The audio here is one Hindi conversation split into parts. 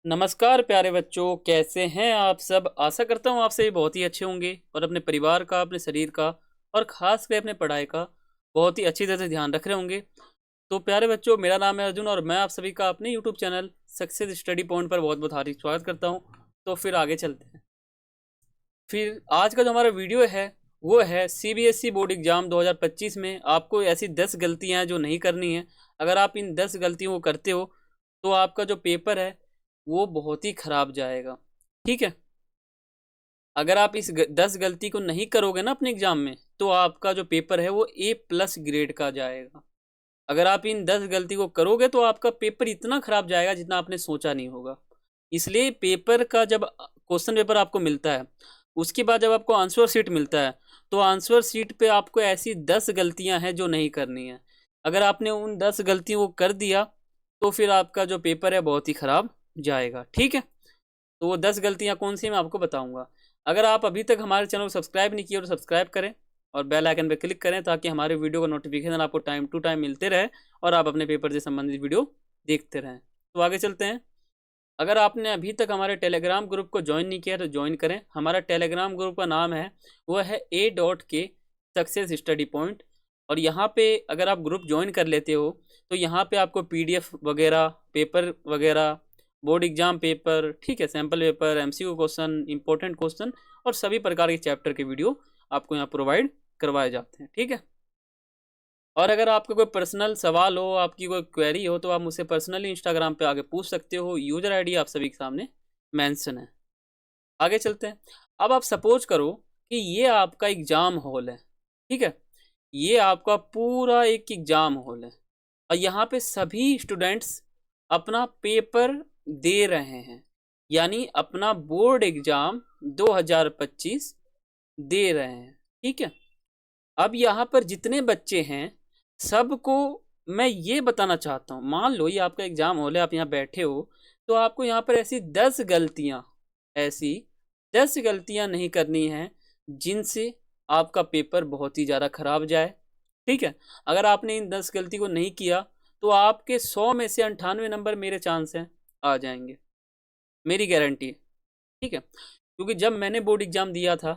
नमस्कार प्यारे बच्चों, कैसे हैं आप सब। आशा करता हूँ आप सभी बहुत ही अच्छे होंगे और अपने परिवार का, अपने शरीर का और ख़ास कर अपने पढ़ाई का बहुत ही अच्छी तरह से ध्यान रख रहे होंगे। तो प्यारे बच्चों, मेरा नाम है अर्जुन और मैं आप सभी का अपने YouTube channel success study point पर बहुत बहुत हार्दिक स्वागत करता हूँ। तो फिर आगे चलते हैं। फिर आज का जो हमारा वीडियो है वो है सीबीएसई बोर्ड एग्जाम 2025 में आपको ऐसी 10 गलतियाँ हैं जो नहीं करनी है। अगर आप इन 10 गलतियों को करते हो तो आपका जो पेपर है वो बहुत ही खराब जाएगा। ठीक है, अगर आप इस 10 गलती को नहीं करोगे ना अपने एग्जाम में तो आपका जो पेपर है वो A+ ग्रेड का जाएगा। अगर आप इन 10 गलती को करोगे तो आपका पेपर इतना खराब जाएगा जितना आपने सोचा नहीं होगा। इसलिए पेपर का जब क्वेश्चन पेपर आपको मिलता है उसके बाद जब आपको आंसर शीट मिलता है तो आंसर शीट पे आपको ऐसी 10 गलतियां हैं जो नहीं करनी है। अगर आपने उन 10 गलतियों को कर दिया तो फिर आपका जो पेपर है बहुत ही खराब जाएगा। ठीक है, तो वो 10 गलतियां कौन सी मैं आपको बताऊंगा। अगर आप अभी तक हमारे चैनल को सब्सक्राइब नहीं किए तो सब्सक्राइब करें और बेल आइकन पर क्लिक करें ताकि हमारे वीडियो का नोटिफिकेशन आपको टाइम टू टाइम मिलते रहे और आप अपने पेपर से संबंधित वीडियो देखते रहें। तो आगे चलते हैं। अगर आपने अभी तक हमारे टेलीग्राम ग्रुप को ज्वाइन नहीं किया तो ज्वाइन करें। हमारा टेलीग्राम ग्रुप का नाम है वो है A.K सक्सेस स्टडी पॉइंट। और यहाँ पे अगर आप ग्रुप ज्वाइन कर लेते हो तो यहाँ पे आपको PDF वगैरह, पेपर वगैरह, बोर्ड एग्जाम पेपर, ठीक है, sample paper, MCQ question, important question और सभी प्रकार के चैप्टर के वीडियो आपको यहाँ प्रोवाइड करवाए जाते हैं। ठीक है, और अगर आपका कोई पर्सनल सवाल हो, आपकी कोई क्वेरी हो तो आप मुझसे पर्सनली इंस्टाग्राम पे आके पूछ सकते हो। यूजर आईडी आप सभी के सामने मेंशन है। आगे चलते हैं। अब आप सपोज करो कि ये आपका एग्जाम हॉल है। ठीक है, ये आपका पूरा एक एग्जाम हॉल है और यहाँ पे सभी स्टूडेंट्स अपना पेपर दे रहे हैं, यानी अपना बोर्ड एग्जाम 2025 दे रहे हैं। ठीक है, अब यहाँ पर जितने बच्चे हैं सबको मैं ये बताना चाहता हूँ, मान लो ये आपका एग्जाम हॉल है, आप यहाँ बैठे हो, तो आपको यहाँ पर ऐसी 10 गलतियाँ नहीं करनी है जिनसे आपका पेपर बहुत ही ज़्यादा खराब जाए। ठीक है, अगर आपने इन 10 गलती को नहीं किया तो आपके 100 में से 98 नंबर मेरे चांस हैं आ जाएंगे, मेरी गारंटी है। ठीक है, क्योंकि जब मैंने बोर्ड एग्जाम दिया था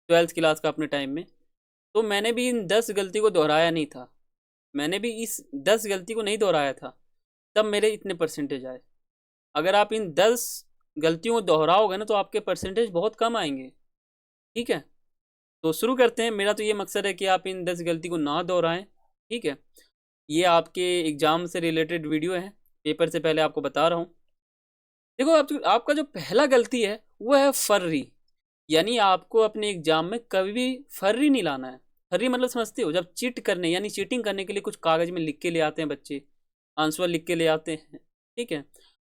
12th क्लास का अपने टाइम में, तो मैंने भी इन 10 गलती को दोहराया नहीं था। मैंने भी इस 10 गलती को नहीं दोहराया था, तब मेरे इतने परसेंटेज आए। अगर आप इन 10 गलतियों को दोहराओगे ना तो आपके परसेंटेज बहुत कम आएंगे। ठीक है, तो शुरू करते हैं। मेरा तो ये मकसद है कि आप इन 10 गलती को ना दोहराएं। ठीक है, ये आपके एग्जाम से रिलेटेड वीडियो है, पेपर से पहले आपको बता रहा हूँ। देखो, आपका जो पहला गलती है वो है फर्री, यानी आपको अपने एग्जाम में कभी भी फर्री नहीं लाना है। फर्री मतलब समझते हो, जब चीट करने यानी चीटिंग करने के लिए कुछ कागज में लिख के ले आते हैं बच्चे, आंसर लिख के ले आते हैं। ठीक है,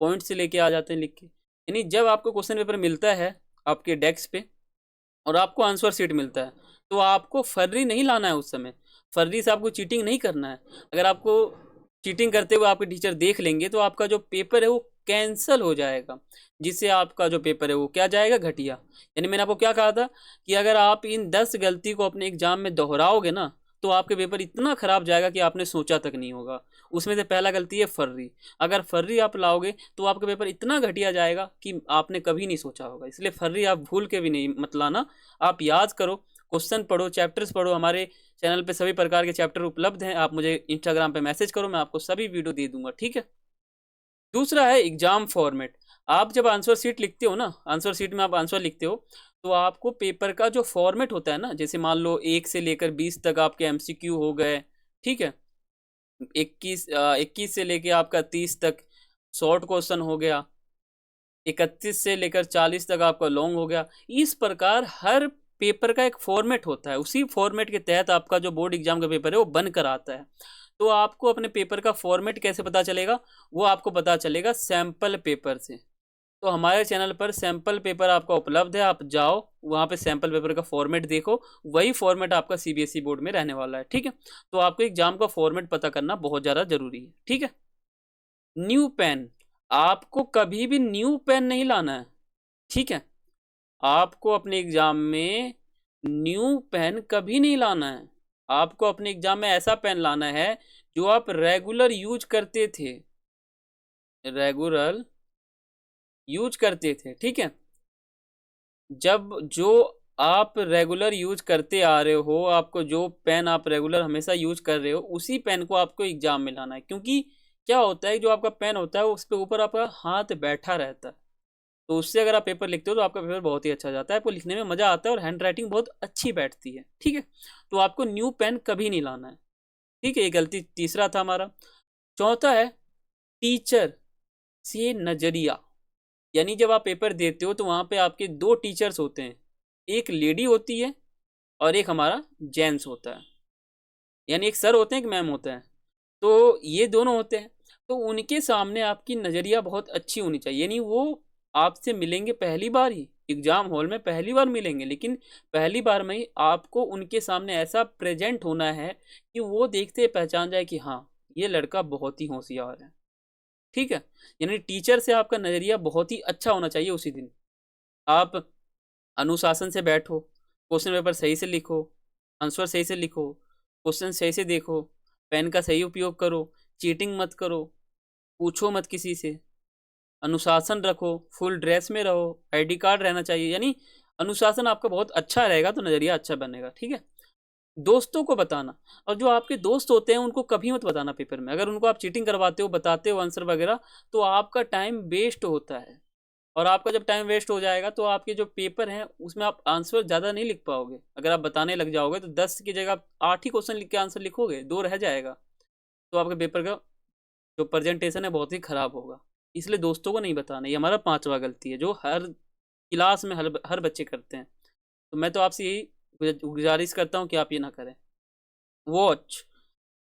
पॉइंट से लेके आ जाते हैं लिख के, यानी जब आपको क्वेश्चन पेपर मिलता है आपके डेस्क पे और आपको आंसर शीट मिलता है तो आपको फर्री नहीं लाना है। उस समय फर्री से आपको चीटिंग नहीं करना है। अगर आपको चीटिंग करते हुए आपके टीचर देख लेंगे तो आपका जो पेपर है वो कैंसल हो जाएगा, जिससे आपका जो पेपर है वो क्या जाएगा, घटिया। यानी मैंने आपको क्या कहा था कि अगर आप इन 10 गलती को अपने एग्जाम में दोहराओगे ना तो आपके पेपर इतना खराब जाएगा कि आपने सोचा तक नहीं होगा। उसमें से पहला गलती है फर्री। अगर फर्री आप लाओगे तो आपका पेपर इतना घटिया जाएगा कि आपने कभी नहीं सोचा होगा। इसलिए फर्री आप भूल के भी नहीं मत लाना। आप याद करो, क्वेश्चन पढ़ो, चैप्टर्स पढ़ो। हमारे चैनल पे सभी प्रकार के चैप्टर उपलब्ध हैं। आप मुझे इंस्टाग्राम पे मैसेज करो, मैं आपको सभी वीडियो दे दूंगा। ठीक है, दूसरा है एग्जाम फॉर्मेट। आप जब आंसर शीट लिखते हो ना, आंसर शीट में आप आंसर लिखते हो तो आपको पेपर का जो फॉर्मेट होता है ना, जैसे मान लो 1 से लेकर 20 तक आपके MCQ हो गए। ठीक है, 21 से लेकर आपका 30 तक शॉर्ट क्वेश्चन हो गया, 31 से लेकर 40 तक आपका लॉन्ग हो गया। इस प्रकार हर पेपर का एक फॉर्मेट होता है, उसी फॉर्मेट के तहत आपका जो बोर्ड एग्जाम का पेपर है वो बन कर आता है। तो आपको अपने पेपर का फॉर्मेट कैसे पता चलेगा, वो आपको पता चलेगा सैंपल पेपर से। तो हमारे चैनल पर सैंपल पेपर आपका उपलब्ध है, आप जाओ वहाँ पे सैंपल पेपर का फॉर्मेट देखो, वही फॉर्मेट आपका CBSE बोर्ड में रहने वाला है। ठीक है, तो आपको एग्जाम का फॉर्मेट पता करना बहुत ज़्यादा जरूरी है। ठीक है, न्यू पेन, आपको कभी भी न्यू पेन नहीं लाना है। ठीक है, आपको अपने एग्जाम में न्यू पेन कभी नहीं लाना है। आपको अपने एग्जाम में ऐसा पेन लाना है जो आप रेगुलर यूज करते थे, रेगुलर यूज करते थे, ठीक है। जब जो आप रेगुलर यूज करते आ रहे हो, आपको जो पेन आप रेगुलर हमेशा यूज कर रहे हो, उसी पेन को आपको एग्जाम में लाना है। क्योंकि क्या होता है, जो आपका पेन होता है उस पे ऊपर आपका हाथ बैठा रहता है, तो उससे अगर आप पेपर लिखते हो तो आपका पेपर बहुत ही अच्छा जाता है, आपको लिखने में मजा आता है और हैंड राइटिंग बहुत अच्छी बैठती है, ठीक है। तो आपको न्यू पेन कभी नहीं लाना है, ठीक है। ये गलती तीसरा था हमारा। चौथा है टीचर से नजरिया। यानी जब आप पेपर देते हो तो वहां पे आपके दो टीचर्स होते हैं, एक लेडी होती है और एक हमारा जेंट्स होता है। यानी एक सर होते हैं, एक मैम होता है, तो ये दोनों होते हैं। तो उनके सामने आपकी नज़रिया बहुत अच्छी होनी चाहिए। यानी वो आपसे मिलेंगे पहली बार ही, एग्जाम हॉल में पहली बार मिलेंगे, लेकिन पहली बार में ही आपको उनके सामने ऐसा प्रेजेंट होना है कि वो देखते ही पहचान जाए कि हाँ, ये लड़का बहुत ही होशियार है, ठीक है। यानी टीचर से आपका नज़रिया बहुत ही अच्छा होना चाहिए उसी दिन। आप अनुशासन से बैठो, क्वेश्चन पेपर सही से लिखो, आंसर सही से लिखो, क्वेश्चन सही से देखो, पेन का सही उपयोग करो, चीटिंग मत करो, पूछो मत किसी से, अनुशासन रखो, फुल ड्रेस में रहो, आईडी कार्ड रहना चाहिए। यानी अनुशासन आपका बहुत अच्छा रहेगा तो नज़रिया अच्छा बनेगा, ठीक है। दोस्तों को बताना, और जो आपके दोस्त होते हैं उनको कभी मत बताना पेपर में। अगर उनको आप चीटिंग करवाते हो, बताते हो आंसर वगैरह, तो आपका टाइम वेस्ट होता है। और आपका जब टाइम वेस्ट हो जाएगा तो आपके जो पेपर हैं उसमें आप आंसर ज़्यादा नहीं लिख पाओगे। अगर आप बताने लग जाओगे तो 10 की जगह आप 8 ही क्वेश्चन लिख के आंसर लिखोगे, 2 रह जाएगा, तो आपके पेपर का जो प्रेजेंटेशन है बहुत ही खराब होगा। इसलिए दोस्तों को नहीं बताना, ये हमारा पांचवा गलती है जो हर क्लास में हर बच्चे करते हैं। तो मैं तो आपसे यही गुजारिश करता हूँ कि आप ये ना करें। वॉच,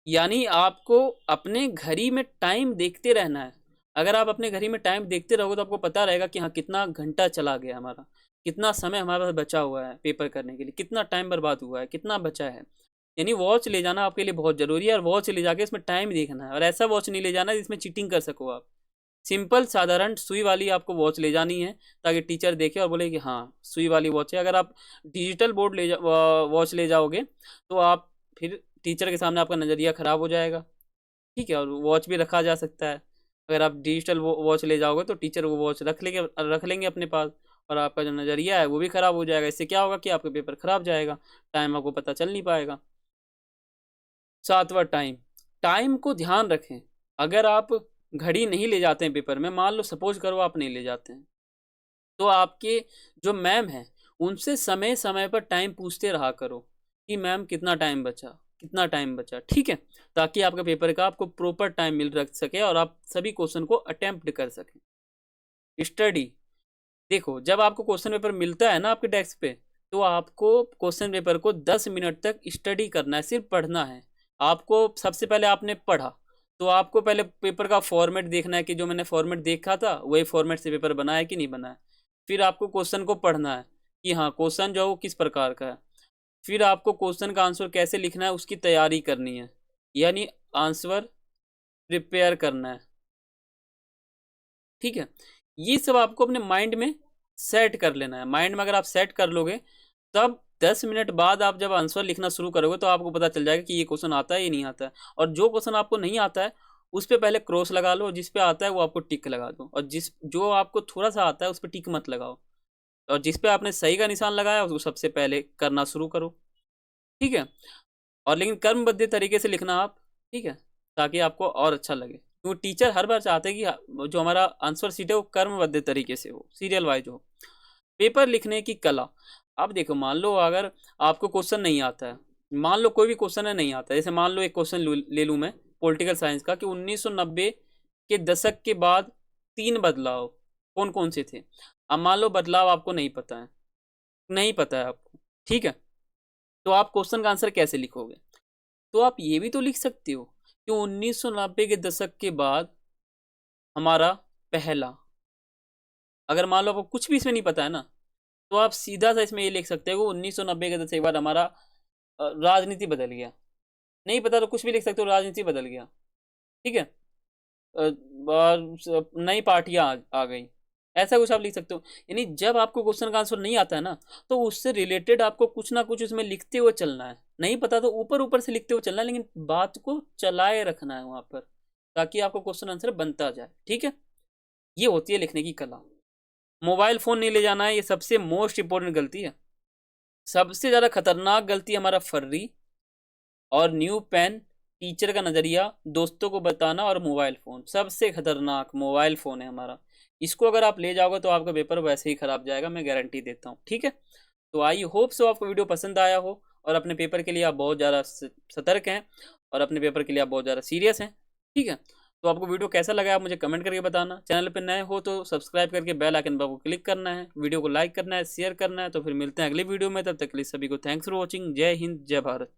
यानी आपको अपने घड़ी में टाइम देखते रहना है। अगर आप अपने घड़ी में टाइम देखते रहोगे तो आपको पता रहेगा कि हाँ, कितना घंटा चला गया हमारा, कितना समय हमारे पास बचा हुआ है पेपर करने के लिए, कितना टाइम बर्बाद हुआ है, कितना बचा है। यानी वॉच ले जाना आपके लिए बहुत जरूरी है, और वॉच ले जाके इसमें टाइम देखना है। और ऐसा वॉच नहीं ले जाना जिसमें चीटिंग कर सको आप। सिंपल साधारण सुई वाली आपको वॉच ले जानी है, ताकि टीचर देखे और बोले कि हाँ, सुई वाली वॉच है। अगर आप डिजिटल बोर्ड वॉच ले जाओगे तो आप फिर टीचर के सामने आपका नज़रिया खराब हो जाएगा, ठीक है। और वॉच भी रखा जा सकता है। अगर आप डिजिटल वॉच ले जाओगे तो टीचर वो वॉच रख लेंगे अपने पास, और आपका जो नज़रिया है वो भी खराब हो जाएगा। इससे क्या होगा कि आपका पेपर खराब जाएगा, टाइम आपको पता चल नहीं पाएगा। सातवां, टाइम। टाइम को ध्यान रखें। अगर आप घड़ी नहीं ले जाते हैं पेपर में, मान लो सपोज करो आप नहीं ले जाते हैं, तो आपके जो मैम है उनसे समय समय पर टाइम पूछते रहा करो कि मैम कितना टाइम बचा, कितना टाइम बचा, ठीक है। ताकि आपका पेपर का आपको प्रॉपर टाइम मिल रख सके और आप सभी क्वेश्चन को अटेम्प्ट कर सकें। स्टडी, देखो जब आपको क्वेश्चन पेपर मिलता है ना आपके डेस्क पे, तो आपको क्वेश्चन पेपर को 10 मिनट तक स्टडी करना है, सिर्फ पढ़ना है। आपको सबसे पहले आपने पढ़ा, तो आपको पहले पेपर का फॉर्मेट देखना है कि जो मैंने फॉर्मेट देखा था वही फॉर्मेट से पेपर बना है कि नहीं बना है। फिर आपको क्वेश्चन को पढ़ना है कि हाँ, क्वेश्चन जो है वो किस प्रकार का है। फिर आपको क्वेश्चन का आंसर कैसे लिखना है उसकी तैयारी करनी है, यानी आंसर प्रिपेयर करना है, ठीक है। ये सब आपको अपने माइंड में सेट कर लेना है। माइंड में अगर आप सेट कर लोगे, तब 10 मिनट बाद आप जब आंसर लिखना शुरू करोगे तो आपको पता चल जाएगा कि ये क्वेश्चन आता है या नहीं आता है। और जो क्वेश्चन आपको नहीं आता है उस पर पहले क्रॉस लगा लो, जिस पे आता है वो आपको टिक लगा दो, और जो आपको थोड़ा सा आता है उस पर टिक मत लगाओ। और जिस पे आपने सही का निशान लगाया उसको सबसे पहले करना शुरू करो, ठीक है। और लेकिन कर्मबद्ध तरीके से लिखना आप, ठीक है, ताकि आपको और अच्छा लगे। क्योंकि टीचर हर बार चाहते हैं कि जो हमारा आंसर शीट है वो कर्मबद्ध तरीके से हो, सीरियल वाइज हो। पेपर लिखने की कला, अब देखो मान लो अगर आपको क्वेश्चन नहीं आता है, मान लो कोई भी क्वेश्चन है नहीं आता है, जैसे मान लो एक क्वेश्चन ले लूँ मैं पॉलिटिकल साइंस का कि 1990 के दशक के बाद 3 बदलाव कौन कौन से थे। अब मान लो बदलाव आपको नहीं पता है, नहीं पता है आपको, ठीक है, तो आप क्वेश्चन का आंसर कैसे लिखोगे। तो आप ये भी तो लिख सकते हो कि 1990 के दशक के बाद हमारा पहला, अगर मान लो आपको कुछ भी इसमें नहीं पता है ना, तो आप सीधा सा इसमें ये लिख सकते हो 1990 के दशक के बाद हमारा राजनीति बदल गया। नहीं पता तो कुछ भी लिख सकते हो, राजनीति बदल गया, ठीक है। नई पार्टियां आ गई, ऐसा कुछ आप लिख सकते हो। यानी जब आपको क्वेश्चन का आंसर नहीं आता है ना, तो उससे रिलेटेड आपको कुछ ना कुछ उसमें लिखते हुए चलना है। नहीं पता तो ऊपर ऊपर से लिखते हुए चलना है, लेकिन बात को चलाए रखना है वहां पर, ताकि आपको क्वेश्चन आंसर बनता जाए, ठीक है। ये होती है लिखने की कला। मोबाइल फ़ोन नहीं ले जाना है, ये सबसे मोस्ट इम्पोर्टेंट गलती है। सबसे ज़्यादा खतरनाक गलती हमारा फर्री और न्यू पेन, टीचर का नज़रिया, दोस्तों को बताना और मोबाइल फ़ोन। सबसे खतरनाक मोबाइल फ़ोन है हमारा। इसको अगर आप ले जाओगे तो आपका पेपर वैसे ही ख़राब जाएगा, मैं गारंटी देता हूँ। ठीक है, तो आई होप सो आपको वीडियो पसंद आया हो और अपने पेपर के लिए आप बहुत ज़्यादा सतर्क हैं और अपने पेपर के लिए आप बहुत ज़्यादा सीरियस हैं। ठीक है, तो आपको वीडियो कैसा लगा आप मुझे कमेंट करके बताना। चैनल पर नए हो तो सब्सक्राइब करके बेल आइकन पर क्लिक करना है, वीडियो को लाइक करना है, शेयर करना है। तो फिर मिलते हैं अगली वीडियो में, तब तक के लिए सभी को थैंक्स फॉर वॉचिंग। जय हिंद, जय भारत।